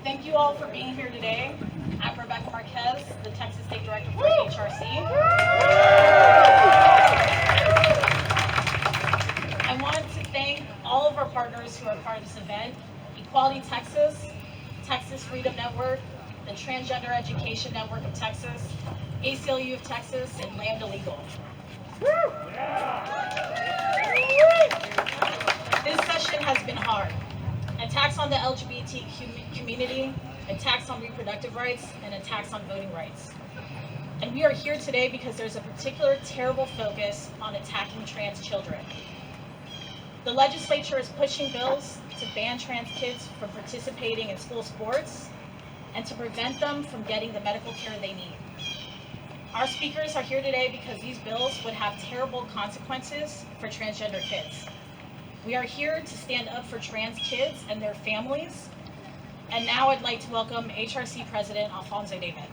Thank you all for being here today. I'm Rebecca Marquez, the Texas State Director for HRC. I want to thank all of our partners who are part of this event: Equality Texas, Texas Freedom Network, the Transgender Education Network of Texas, ACLU of Texas, and Lambda Legal. This session has been hard. Attacks on the LGBT community, attacks on reproductive rights, and attacks on voting rights. And we are here today because there's a particular terrible focus on attacking trans children. The legislature is pushing bills to ban trans kids from participating in school sports and to prevent them from getting the medical care they need. Our speakers are here today because these bills would have terrible consequences for transgender kids. We are here to stand up for trans kids and their families. And now I'd like to welcome HRC President Alphonso David.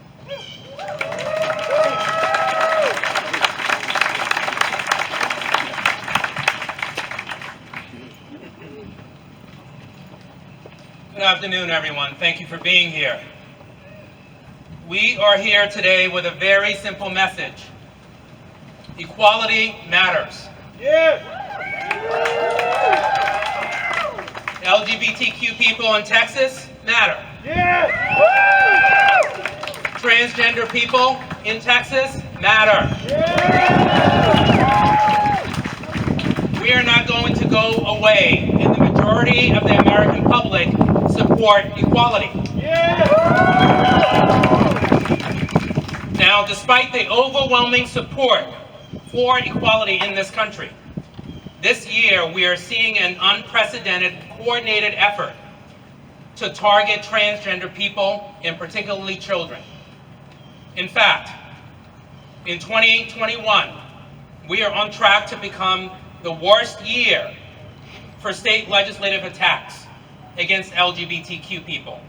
Good afternoon, everyone. Thank you for being here. We are here today with a very simple message. Equality matters. Yeah. LGBTQ people in Texas matter. Yeah. Transgender people in Texas matter. Yeah. We are not going to go away, and the majority of the American public support equality. Yeah. Now, despite the overwhelming support for equality in this country, this year we are seeing an unprecedented, coordinated effort to target transgender people, and particularly children. In fact, in 2021, we are on track to become the worst year for state legislative attacks against LGBTQ people.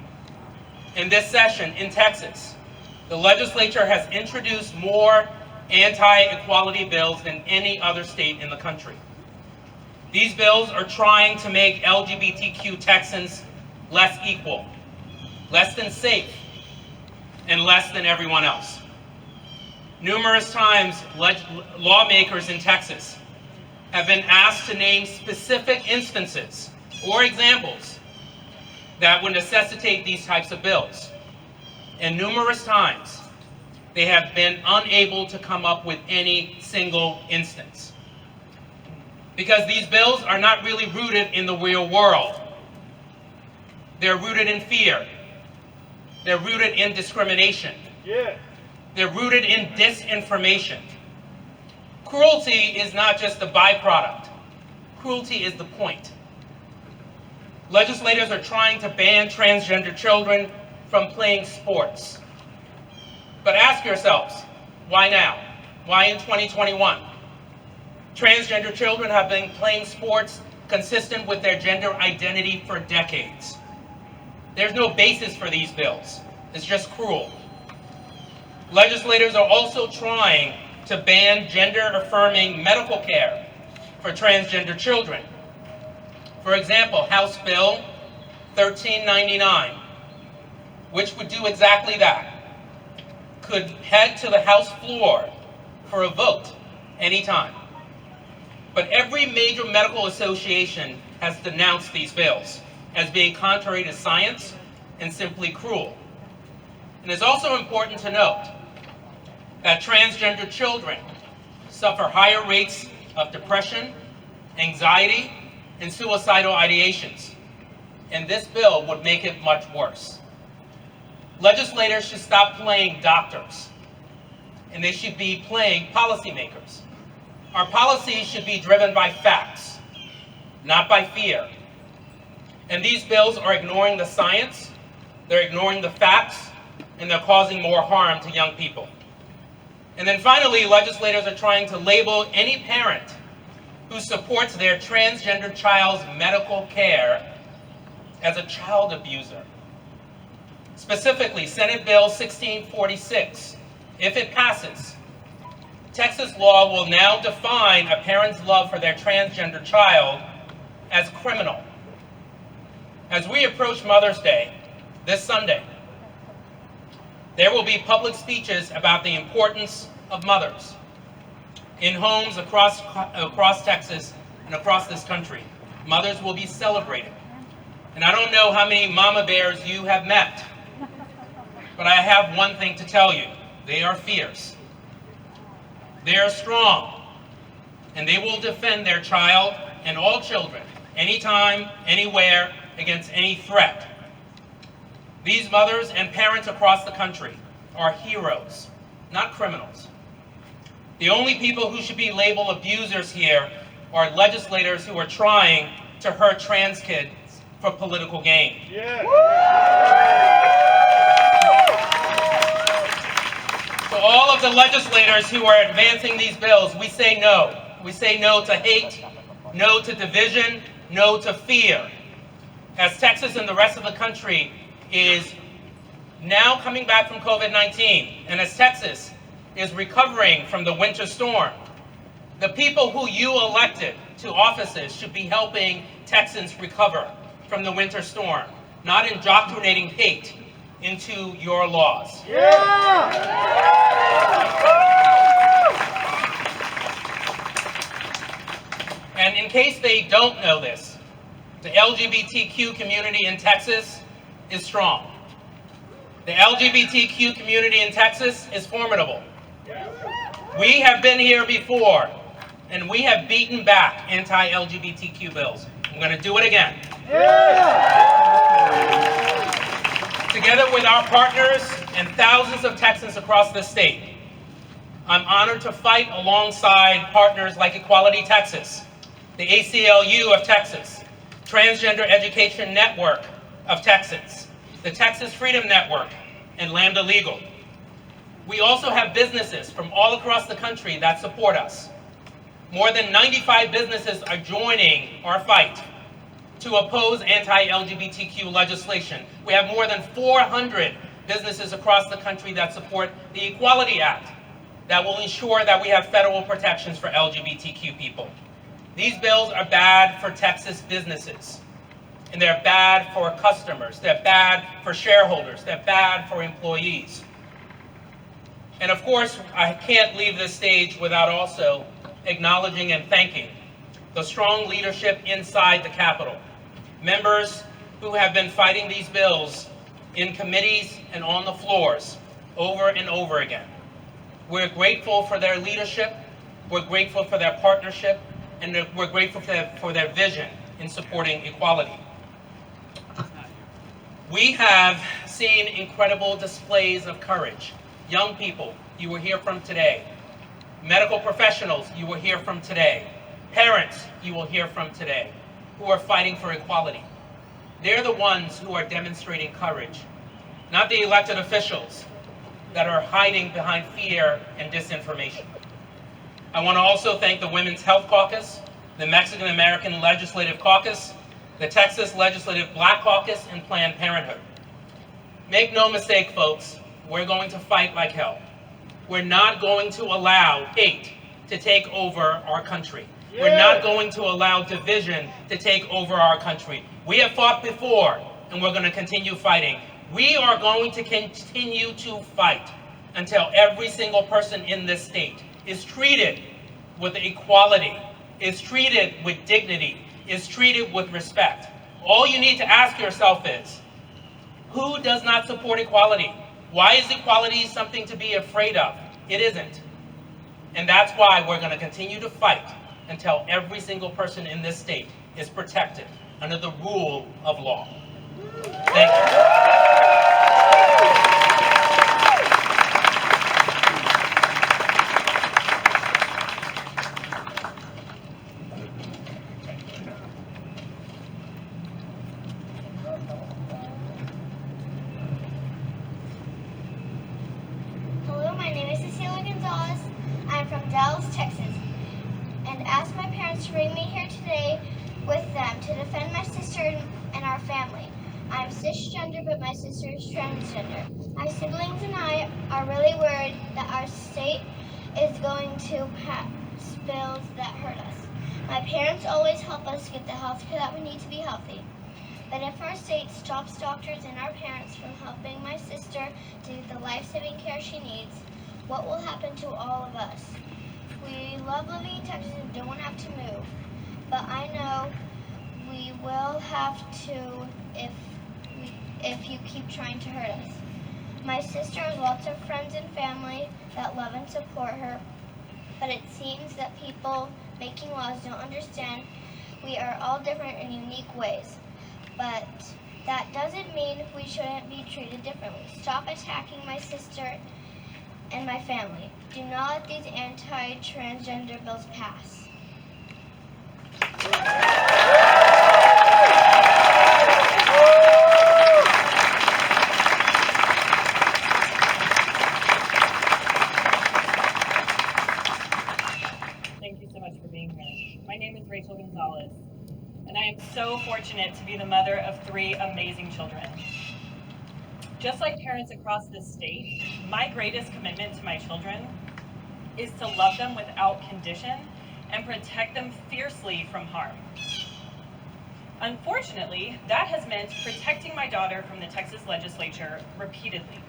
In this session in Texas, the legislature has introduced more anti-equality bills than any other state in the country. These bills are trying to make LGBTQ Texans less equal, less than safe, and less than everyone else. Numerous times, lawmakers in Texas have been asked to name specific instances or examples that would necessitate these types of bills. And numerous times, they have been unable to come up with any single instance. Because these bills are not really rooted in the real world. They're rooted in fear. They're rooted in discrimination. Yeah. They're rooted in disinformation. Cruelty is not just the byproduct. Cruelty is the point. Legislators are trying to ban transgender children from playing sports. But ask yourselves, why now? Why in 2021? Transgender children have been playing sports consistent with their gender identity for decades. There's no basis for these bills. It's just cruel. Legislators are also trying to ban gender-affirming medical care for transgender children. For example, House Bill 1399, which would do exactly that, could head to the House floor for a vote anytime. But every major medical association has denounced these bills as being contrary to science and simply cruel. And it's also important to note that transgender children suffer higher rates of depression, anxiety, and suicidal ideations. And this bill would make it much worse. Legislators should stop playing doctors, and they should be playing policymakers. Our policies should be driven by facts, not by fear. And these bills are ignoring the science, they're ignoring the facts, and they're causing more harm to young people. And then finally, legislators are trying to label any parent who supports their transgender child's medical care as a child abuser. Specifically, Senate Bill 1646, if it passes, Texas law will now define a parent's love for their transgender child as criminal. As we approach Mother's Day, this Sunday, there will be public speeches about the importance of mothers in homes across Texas and across this country. Mothers will be celebrated. And I don't know how many mama bears you have met, but I have one thing to tell you. They are fierce. They are strong, and they will defend their child and all children, anytime, anywhere, against any threat. These mothers and parents across the country are heroes, not criminals. The only people who should be labeled abusers here are legislators who are trying to hurt trans kids for political gain. Yeah. To all of the legislators who are advancing these bills, we say no. We say no to hate, no to division, no to fear. As Texas and the rest of the country is now coming back from COVID-19, and as Texas is recovering from the winter storm, the people who you elected to offices should be helping Texans recover from the winter storm, not indoctrinating hate into your laws. Yeah. And in case they don't know this, the LGBTQ community in Texas is strong. The LGBTQ community in Texas is formidable. We have been here before, and we have beaten back anti-LGBTQ bills. I'm going to do it again. Together with our partners and thousands of Texans across the state, I'm honored to fight alongside partners like Equality Texas, the ACLU of Texas, Transgender Education Network of Texas, the Texas Freedom Network, and Lambda Legal. We also have businesses from all across the country that support us. More than 95 businesses are joining our fight to oppose anti-LGBTQ legislation. We have more than 400 businesses across the country that support the Equality Act that will ensure that we have federal protections for LGBTQ people. These bills are bad for Texas businesses, and they're bad for customers, they're bad for shareholders, they're bad for employees. And of course, I can't leave this stage without also acknowledging and thanking the strong leadership inside the Capitol, members who have been fighting these bills in committees and on the floors over and over again. We're grateful for their leadership, we're grateful for their partnership, and we're grateful for their vision in supporting equality. We have seen incredible displays of courage. Young people, you will hear from today. Medical professionals, you will hear from today. Parents, you will hear from today, who are fighting for equality. They're the ones who are demonstrating courage, not the elected officials that are hiding behind fear and disinformation. I want to also thank the Women's Health Caucus, the Mexican American Legislative Caucus, the Texas Legislative Black Caucus, and Planned Parenthood. Make no mistake, folks, we're going to fight like hell. We're not going to allow hate to take over our country. Yeah. We're not going to allow division to take over our country. We have fought before, and we're going to continue fighting. We are going to continue to fight until every single person in this state is treated with equality, is treated with dignity, is treated with respect. All you need to ask yourself is, who does not support equality? Why is equality something to be afraid of? It isn't. And that's why we're going to continue to fight until every single person in this state is protected under the rule of law. Thank you. Hello, my name is Gonzalez. I'm from Dallas, Texas, and asked my parents to bring me here today with them to defend my sister and our family. I'm cisgender, but my sister is transgender. My siblings and I are really worried that our state is going to pass bills that hurt us. My parents always help us get the health care that we need to be healthy. But if our state stops doctors and our parents from helping my sister do the life-saving care she needs, what will happen to all of us? We love living in Texas and don't have to move, but I know we will have to if you keep trying to hurt us. My sister has lots of friends and family that love and support her, but it seems that people making laws don't understand we are all different in unique ways. But that doesn't mean we shouldn't be treated differently. Stop attacking my sister and my family. Do not let these anti-transgender bills pass. Thank you so much for being here. My name is Gonzalez, and I am so fortunate to be the mother of 3 amazing children. Just like parents across this state, my greatest commitment to my children is to love them without condition and protect them fiercely from harm. Unfortunately, that has meant protecting my daughter from the Texas legislature repeatedly.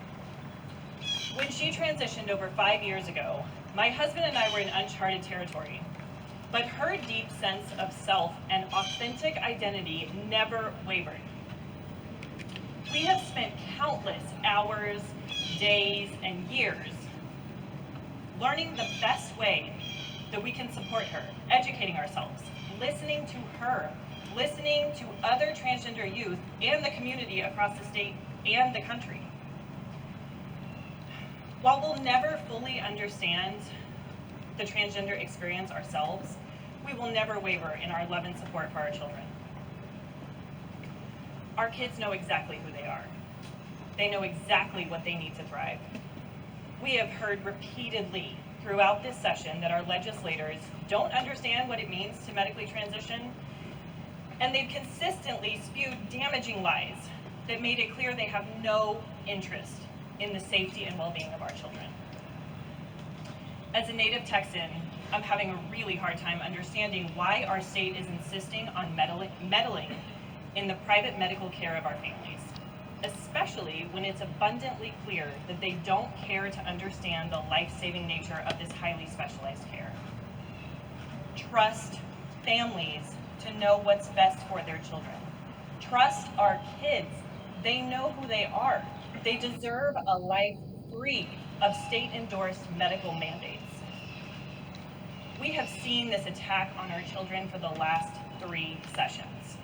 When she transitioned over 5 years ago, my husband and I were in uncharted territory, but her deep sense of self and authentic identity never wavered. We have spent countless hours, days, and years learning the best way that we can support her, educating ourselves, listening to her, listening to other transgender youth and the community across the state and the country. While we'll never fully understand the transgender experience ourselves, we will never waver in our love and support for our children. Our kids know exactly who they are. They know exactly what they need to thrive. We have heard repeatedly throughout this session that our legislators don't understand what it means to medically transition, and they've consistently spewed damaging lies that made it clear they have no interest in the safety and well-being of our children. As a native Texan, I'm having a really hard time understanding why our state is insisting on meddling in the private medical care of our families, especially when it's abundantly clear that they don't care to understand the life-saving nature of this highly specialized care. Trust families to know what's best for their children. Trust our kids. They know who they are. They deserve a life free of state-endorsed medical mandates. We have seen this attack on our children for the last 3 sessions,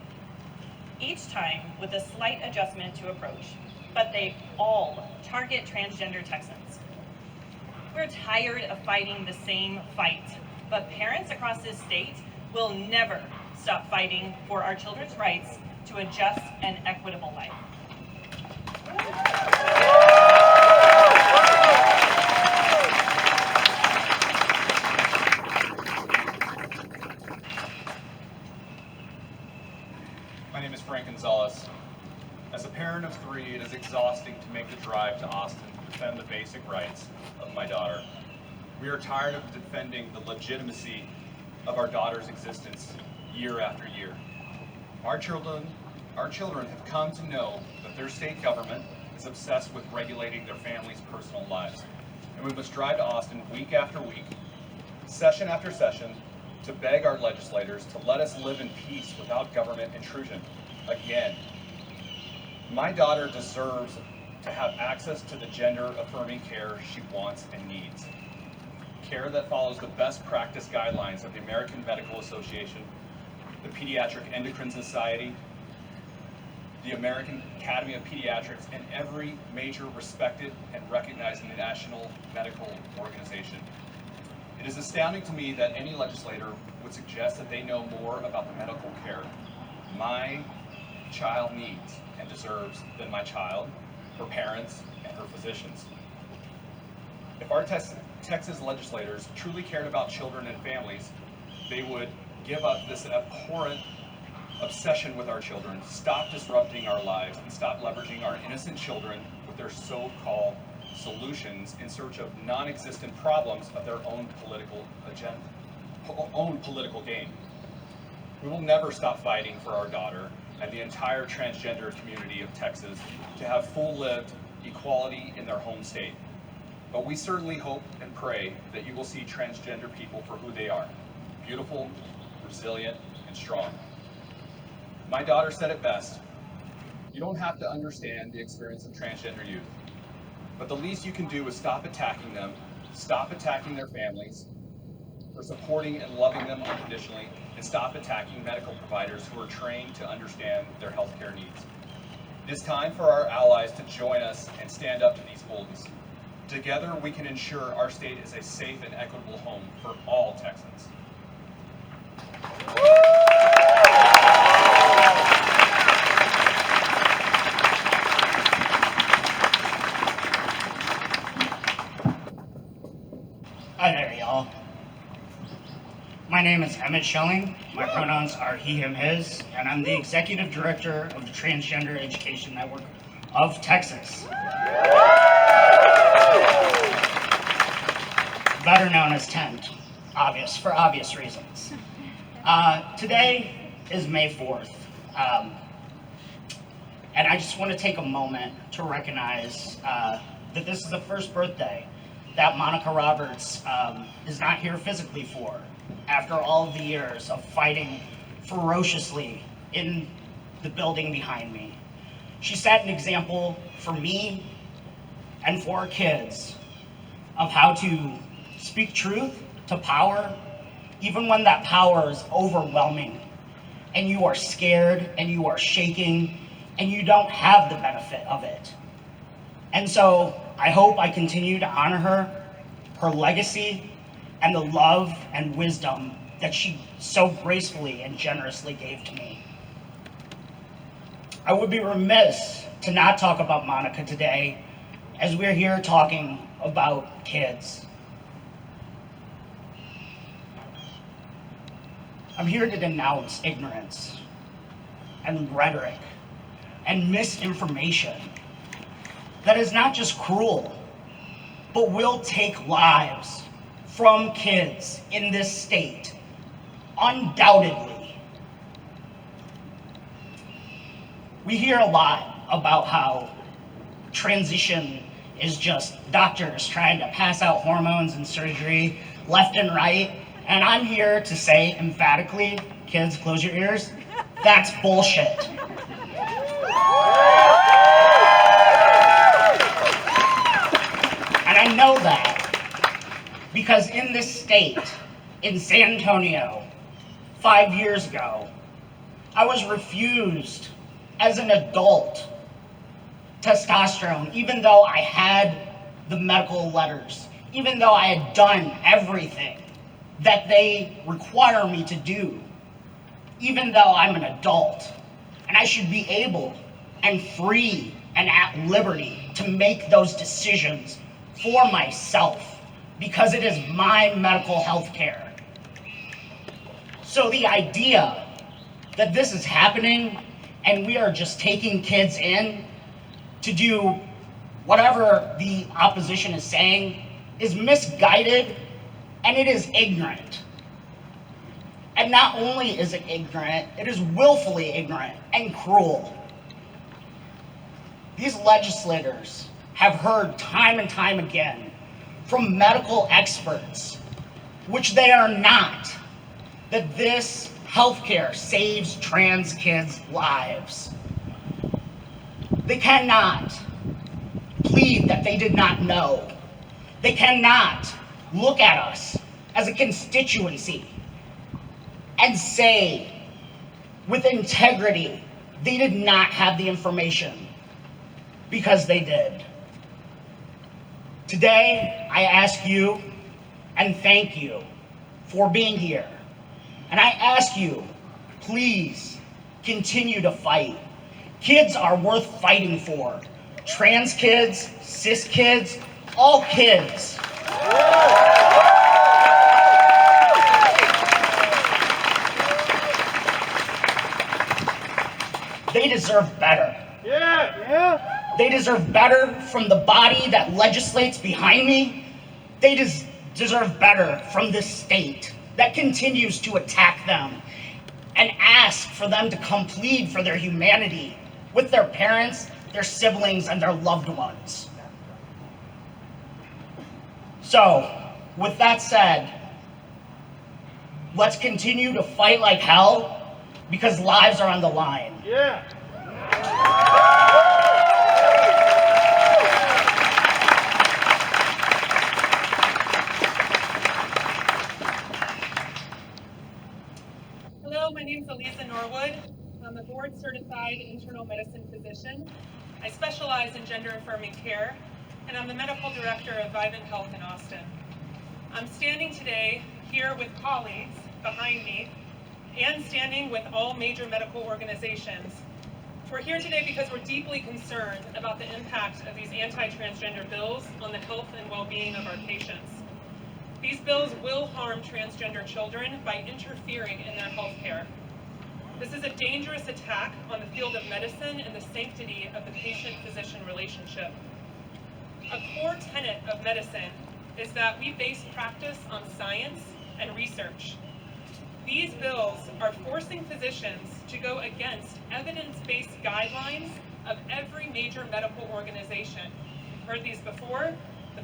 each time with a slight adjustment to approach, but they all target transgender Texans. We're tired of fighting the same fight, but parents across this state will never stop fighting for our children's rights to a just and equitable life. My name is Gonzalez. As a parent of 3, it is exhausting to make the drive to Austin to defend the basic rights of my daughter. We are tired of defending the legitimacy of our daughter's existence year after year. Our children have come to know that their state government is obsessed with regulating their families' personal lives. And we must drive to Austin week after week, session after session, to beg our legislators to let us live in peace without government intrusion. Again, my daughter deserves to have access to the gender-affirming care she wants and needs. Care that follows the best practice guidelines of the American Medical Association, the Pediatric Endocrine Society, the American Academy of Pediatrics, and every major respected and recognized national medical organization. It is astounding to me that any legislator would suggest that they know more about the medical care my child needs and deserves than my child, her parents, and her physicians. If our Texas legislators truly cared about children and families, they would give up this abhorrent obsession with our children, stop disrupting our lives, and stop leveraging our innocent children with their so-called solutions in search of non-existent problems of their own political agenda, own political gain. We will never stop fighting for our daughter and the entire transgender community of Texas to have full-lived equality in their home state. But we certainly hope and pray that you will see transgender people for who they are: beautiful, resilient, and strong. My daughter said it best: you don't have to understand the experience of transgender youth, but the least you can do is stop attacking them, stop attacking their families for supporting and loving them unconditionally, and stop attacking medical providers who are trained to understand their healthcare needs. It is time for our allies to join us and stand up to these bullies. Together, we can ensure our state is a safe and equitable home for all Texans. Hi there, y'all. My name is Emmett Schell. My pronouns are he, him, his, and I'm the Executive Director of the Transgender Education Network of Texas, better known as TENT, for obvious reasons. Today is May 4th, and I just want to take a moment to recognize that this is the first birthday that Monica Roberts is not here physically for, after all of the years of fighting ferociously in the building behind me. She set an example for me and for our kids of how to speak truth to power, even when that power is overwhelming and you are scared and you are shaking and you don't have the benefit of it. And so I hope I continue to honor her legacy, and the love and wisdom that she so gracefully and generously gave to me. I would be remiss to not talk about Monica today, as we're here talking about kids. I'm here to denounce ignorance and rhetoric and misinformation that is not just cruel, but will take lives from kids in this state, undoubtedly. We hear a lot about how transition is just doctors trying to pass out hormones and surgery left and right, and I'm here to say emphatically, kids, close your ears, that's bullshit. And I know that because in this state, in San Antonio, 5 years ago, I was refused as an adult testosterone, even though I had the medical letters, even though I had done everything that they require me to do, even though I'm an adult, and I should be able and free and at liberty to make those decisions for myself, because it is my medical health care. So the idea that this is happening and we are just taking kids in to do whatever the opposition is saying is misguided, and it is ignorant. And not only is it ignorant, it is willfully ignorant and cruel. These legislators have heard time and time again from medical experts, which they are not, that this healthcare saves trans kids' lives. They cannot plead that they did not know. They cannot look at us as a constituency and say with integrity they did not have the information, because they did. Today, I ask you and thank you for being here. And I ask you, please continue to fight. Kids are worth fighting for. Trans kids, cis kids, all kids. They deserve better. Yeah. They deserve better from the body that legislates behind me. They deserve better from this state that continues to attack them and ask for them to come plead for their humanity with their parents, their siblings, and their loved ones. So, with that said, let's continue to fight like hell because lives are on the line. Yeah. Hello, my name is Elisa Norwood. I'm a board-certified internal medicine physician. I specialize in gender-affirming care, and I'm the medical director of Vivint Health in Austin. I'm standing today here with colleagues behind me and standing with all major medical organizations. We're here today because we're deeply concerned about the impact of these anti-transgender bills on the health and well-being of our patients. These bills will harm transgender children by interfering in their health care. This is a dangerous attack on the field of medicine and the sanctity of the patient-physician relationship. A core tenet of medicine is that we base practice on science and research. These bills are forcing physicians to go against evidence-based guidelines of every major medical organization. You've heard these before, but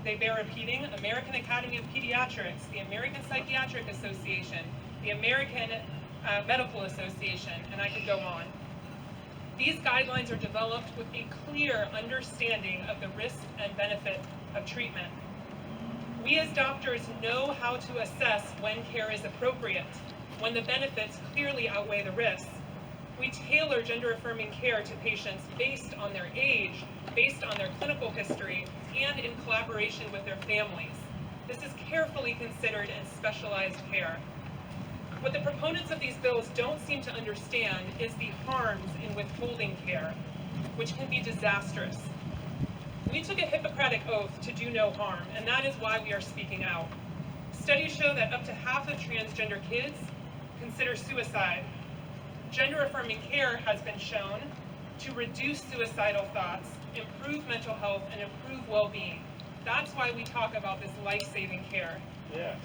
they bear repeating: American Academy of Pediatrics, the American Psychiatric Association, the American Medical Association, and I could go on. These guidelines are developed with a clear understanding of the risk and benefit of treatment. We as doctors know how to assess when care is appropriate, when the benefits clearly outweigh the risks. We tailor gender-affirming care to patients based on their age, based on their clinical history, and in collaboration with their families. This is carefully considered and specialized care. What the proponents of these bills don't seem to understand is the harms in withholding care, which can be disastrous. We took a Hippocratic oath to do no harm, and that is why we are speaking out. Studies show that up to half of transgender kids consider suicide. Gender-affirming care has been shown to reduce suicidal thoughts, improve mental health, and improve well-being. That's why we talk about this life-saving care. Yeah.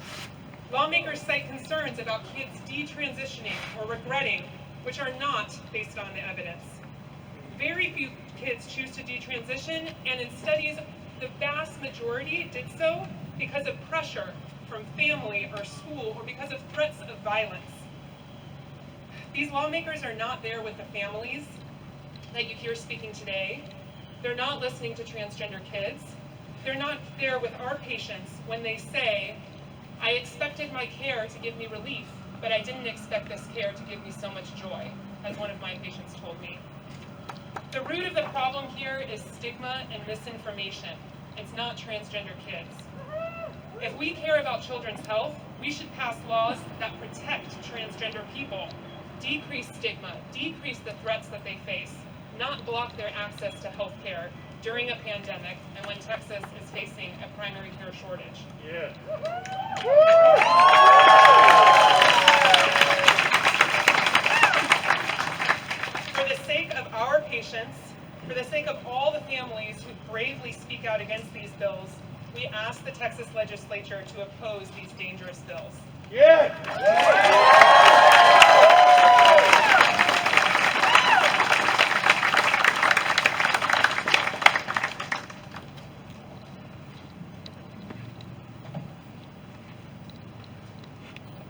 Lawmakers cite concerns about kids detransitioning or regretting, which are not based on the evidence. Very few kids choose to detransition, and in studies, the vast majority did so because of pressure from family or school or because of threats of violence. These lawmakers are not there with the families that you hear speaking today. They're not listening to transgender kids. They're not there with our patients when they say, I expected my care to give me relief, but I didn't expect this care to give me so much joy, as one of my patients told me. The root of the problem here is stigma and misinformation. It's not transgender kids. If we care about children's health, we should pass laws that protect transgender people, decrease stigma, decrease the threats that they face, not block their access to health care during a pandemic and when Texas is facing a primary care shortage. Yeah. For the sake of our patients, for the sake of all the families who bravely speak out against these bills, we ask the Texas legislature to oppose these dangerous bills. Yeah.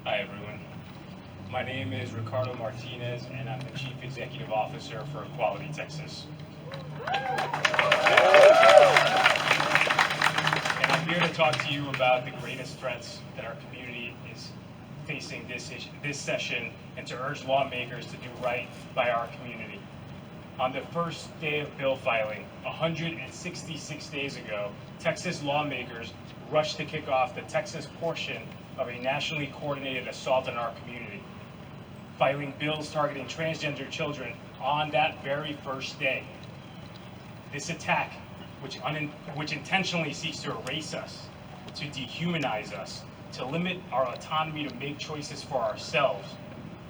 Hi everyone. My name is Ricardo Martinez and I'm the Chief Executive Officer for Equality Texas. And I'm here to talk to you about the greatest threats that our community is facing this session and to urge lawmakers to do right by our community. On the first day of bill filing, 166 days ago, Texas lawmakers rushed to kick off the Texas portion of a nationally coordinated assault on our community, filing bills targeting transgender children on that very first day. This attack, which intentionally seeks to erase us, to dehumanize us, to limit our autonomy to make choices for ourselves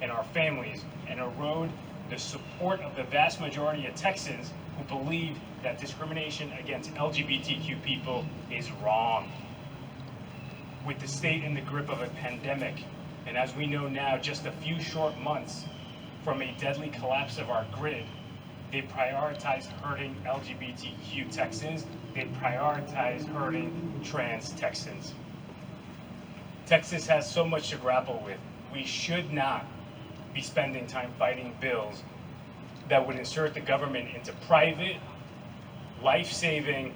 and our families, and erode the support of the vast majority of Texans who believe that discrimination against LGBTQ people is wrong. With the state in the grip of a pandemic, And as we know now, just a few short months from a deadly collapse of our grid, they prioritize hurting LGBTQ Texans. They prioritize hurting trans Texans. Texas has so much to grapple with. We should not be spending time fighting bills that would insert the government into private, life-saving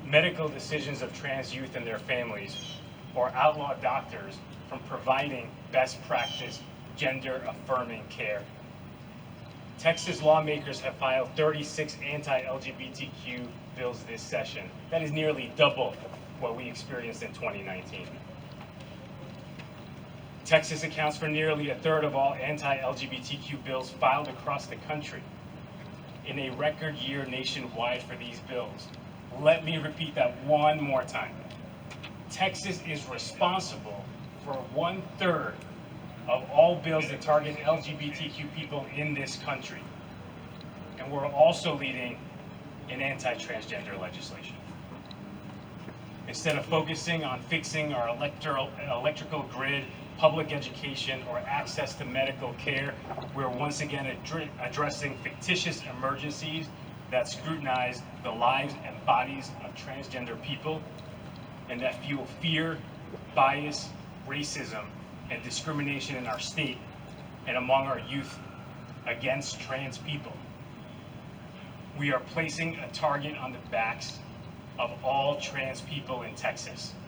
medical decisions of trans youth and their families, or outlaw doctors from providing best practice gender-affirming care. Texas lawmakers have filed 36 anti-LGBTQ bills this session. That is nearly double what we experienced in 2019. Texas accounts for nearly a third of all anti-LGBTQ bills filed across the country, in a record year nationwide for these bills. Let me repeat that one more time. Texas is responsible for 1/3 of all bills that target LGBTQ people in this country. And we're also leading in anti-transgender legislation. Instead of focusing on fixing our electrical grid, public education, or access to medical care, we're once again addressing fictitious emergencies that scrutinize the lives and bodies of transgender people and that fuel fear, bias, racism, and discrimination in our state and among our youth against trans people. We are placing a target on the backs of all trans people in Texas.